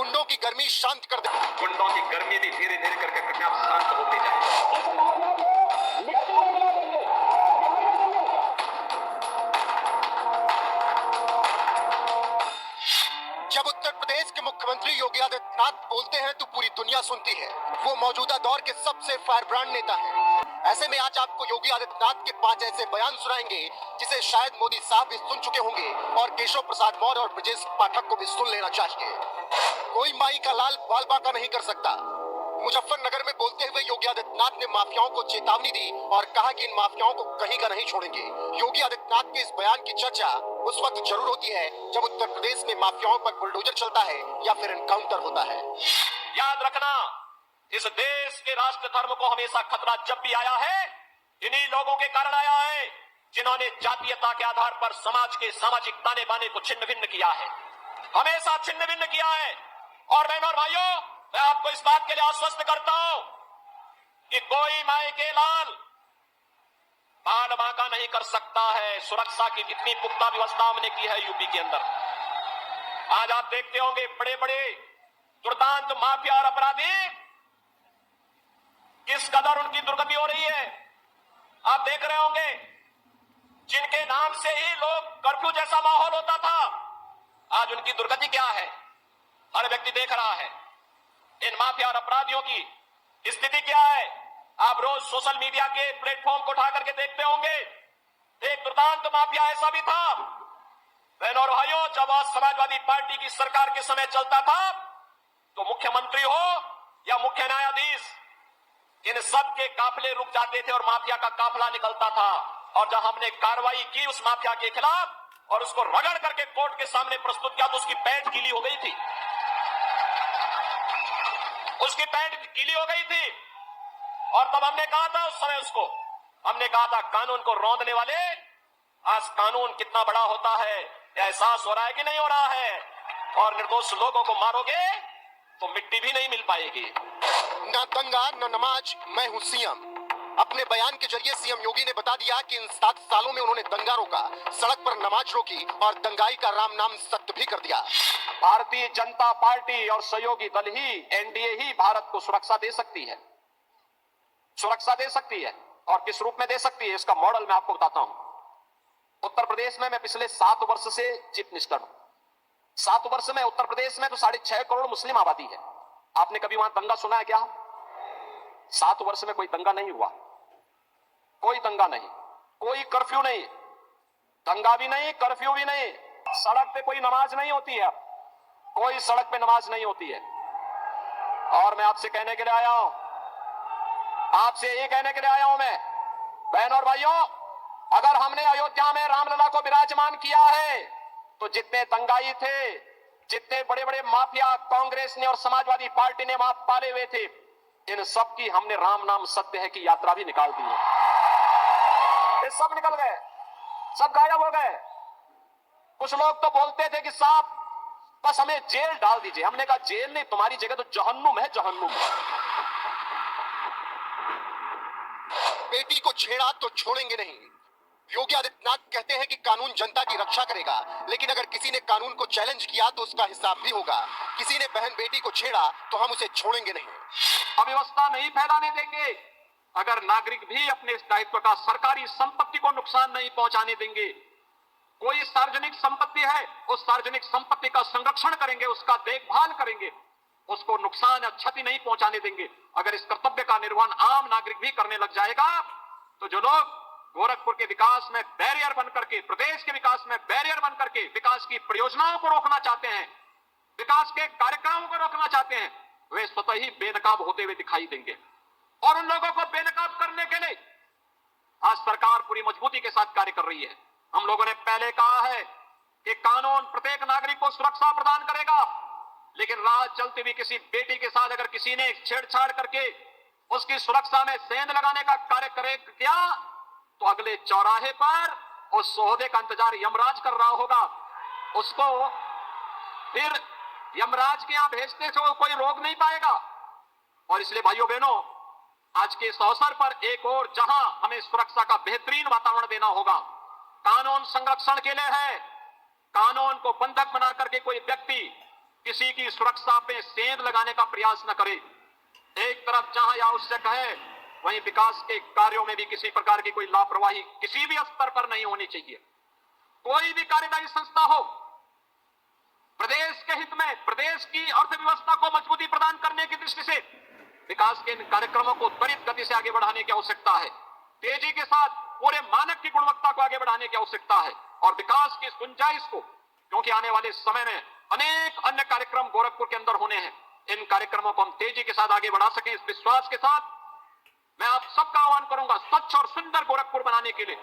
गुंडों की गर्मी शांत कर दे। गुंडों की गर्मी भी धीरे धीरे करके अपने आप शांत होती जाए। जब उत्तर प्रदेश के मुख्यमंत्री योगी आदित्यनाथ बोलते हैं तो पूरी दुनिया सुनती है। वो मौजूदा दौर के सबसे फायरब्रांड नेता है। ऐसे में आज आपको योगी आदित्यनाथ के 5 ऐसे बयान सुनाएंगे जिसे शायद मोदी साहब भी सुन चुके होंगे और केशव प्रसाद मौर्य और ब्रजेश पाठक को भी सुन लेना चाहिए। कोई माई का लाल बाल बांका नहीं कर सकता। मुजफ्फरनगर में बोलते हुए योगी आदित्यनाथ ने माफियाओं को चेतावनी दी और कहा कि इन माफियाओं को कहीं का नहीं छोड़ेंगे। योगी आदित्यनाथ के इस बयान की चर्चा उस वक्त जरूर होती है जब उत्तर प्रदेश में माफियाओं पर बुलडोजर चलता है या फिर एनकाउंटर होता है। याद रखना, इस देश के राष्ट्र धर्म को हमेशा खतरा जब भी आया है, इन्हीं लोगों के कारण आया है जिन्होंने जातीयता के आधार पर समाज के सामाजिक ताने बाने को छिन्न भिन्न किया है, हमेशा छिन्न भिन्न किया है। और बहनों और भाइयों, मैं आपको इस बात के लिए आश्वस्त करता हूं कि कोई माई के लाल बाल बांका नहीं कर सकता है। सुरक्षा की इतनी पुख्ता व्यवस्था हमने की है यूपी के अंदर। आज आप देखते होंगे बड़े बड़े दुर्दांत माफिया और अपराधी किस कदर उनकी दुर्गति हो रही है। आप देख रहे होंगे जिनके नाम से ही लोग कर्फ्यू जैसा माहौल होता था, आज उनकी दुर्गति क्या है हर व्यक्ति देख रहा है। इन माफिया और अपराधियों की स्थिति क्या है आप रोज सोशल मीडिया के प्लेटफॉर्म को उठा करके देखते होंगे। एक दुर्दांत माफिया ऐसा भी था बहनों और भाइयों, जब आज समाजवादी पार्टी की सरकार के समय चलता था तो मुख्यमंत्री हो या मुख्य न्यायाधीश, इन सब के काफिले रुक जाते थे और माफिया का काफिला निकलता था। और जब हमने कार्रवाई की उस माफिया के खिलाफ और उसको रगड़ करके कोर्ट के सामने प्रस्तुत किया तो उसकी पैंट गीली हो गई थी, उसकी पैंट गीली हो गई थी। और तब हमने कहा था उस समय उसको, हमने कहा था कानून को रौंदने वाले, आज कानून कितना बड़ा होता है एहसास हो रहा है कि नहीं हो रहा है। और निर्दोष लोगों को मारोगे तो मिट्टी भी नहीं मिल पाएगी। न दंगा न नमाज, मैं हूँ सीएम। अपने बयान के जरिए सीएम योगी ने बता दिया कि इन 7 सालों में उन्होंने दंगा रोका, सड़क पर नमाज रोकी और दंगाई का राम नाम सत्य भी कर दिया। भारतीय जनता पार्टी और सहयोगी दल ही, एनडीए ही भारत को सुरक्षा दे सकती है, सुरक्षा दे सकती है। और किस रूप में दे सकती है इसका मॉडल मैं आपको बताता हूं। उत्तर प्रदेश में मैं पिछले 7 वर्ष से चीफ मिनिस्टर हूं। 7 वर्ष में उत्तर प्रदेश में तो 6.5 करोड़ मुस्लिम आबादी है। आपने कभी वहां दंगा सुना है क्या? 7 वर्ष में कोई दंगा नहीं हुआ, कोई दंगा नहीं, कोई कर्फ्यू नहीं, दंगा भी नहीं, कर्फ्यू भी नहीं, सड़क पे कोई नमाज नहीं होती है, कोई सड़क पे नमाज नहीं होती है। और मैं आपसे कहने के लिए आया हूं, आपसे ये कहने के लिए आया हूं मैं, बहनों और भाइयों, अगर हमने अयोध्या में रामलला को विराजमान किया है तो जितने दंगाई थे, जितने बड़े बड़े माफिया कांग्रेस ने और समाजवादी पार्टी ने वहां पाले हुए थे, इन सब की हमने राम नाम सत्य है की यात्रा भी निकाल दी है। ये सब निकल गए, सब गायब हो गए। कुछ लोग तो बोलते थे कि साहब बस हमें जेल डाल दीजिए। हमने कहा जेल नहीं, तुम्हारी जगह तो जहन्नुम है, जहन्नुम। बेटी को छेड़ा तो छोड़ेंगे नहीं। योगी आदित्यनाथ कहते हैं कि कानून जनता की रक्षा करेगा, लेकिन अगर किसी ने कानून को चैलेंज किया तो उसका हिसाब भी होगा। किसी ने बहन बेटी को छेड़ा तो हम उसे छोड़ेंगे नहीं। अव्यवस्था नहीं फैलाने देंगे। अगर नागरिक भी अपने दायित्व का, सरकारी संपत्ति को नुकसान नहीं पहुंचाने देंगे। कोई सार्वजनिक संपत्ति है, उस सार्वजनिक संपत्ति का संरक्षण करेंगे, उसका देखभाल करेंगे, उसको नुकसान या क्षति नहीं पहुंचाने देंगे। अगर इस कर्तव्य का निर्वहन आम नागरिक भी करने लग जाएगा तो जो लोग गोरखपुर के विकास में बैरियर बन करके, प्रदेश के विकास में बैरियर बन करके विकास की परियोजनाओं को रोकना चाहते हैं, विकास के कार्यक्रमों को रोकना चाहते हैं, वे स्वतः ही बेनकाब होते हुए दिखाई देंगे। और उन लोगों को बेनकाब करने के लिए आज सरकार पूरी मजबूती के साथ कार्य कर रही है। हम लोगों ने पहले कहा है कि कानून प्रत्येक नागरिक को सुरक्षा प्रदान करेगा, लेकिन राह चलती हुई किसी बेटी के साथ अगर किसी ने छेड़छाड़ करके उसकी सुरक्षा में सेंध लगाने का कार्य किया तो अगले चौराहे पर उस सोहदे का इंतजार यमराज कर रहा होगा। उसको फिर यमराज के यहां भेजते से कोई रोक नहीं पाएगा। और इसलिए भाइयों बहनों, आज के इस अवसर पर एक और जहां हमें सुरक्षा का बेहतरीन वातावरण देना होगा, कानून संरक्षण के लिए है। कानून को बंधक बना करके कोई व्यक्ति किसी की सुरक्षा पे सेंध लगाने का प्रयास न करे। एक तरफ जहां यह आवश्यक है, वहीं विकास के कार्यों में भी किसी प्रकार की कोई लापरवाही किसी भी स्तर पर नहीं होनी चाहिए। कोई भी कार्यदायी संस्था हो, प्रदेश के हित में प्रदेश की अर्थव्यवस्था को मजबूती प्रदान करने की दृष्टि से विकास के इन कार्यक्रमों को त्वरित गति से आगे बढ़ाने की आवश्यकता है। तेजी के साथ पूरे मानक की गुणवत्ता को आगे बढ़ाने की आवश्यकता है और विकास की इस गुंजाइश को, क्योंकि आने वाले समय में अनेक अन्य कार्यक्रम गोरखपुर के अंदर होने हैं, इन कार्यक्रमों को हम तेजी के साथ आगे बढ़ा सकें, इस विश्वास के साथ मैं आप सबका आह्वान करूंगा स्वच्छ और सुंदर गोरखपुर बनाने के लिए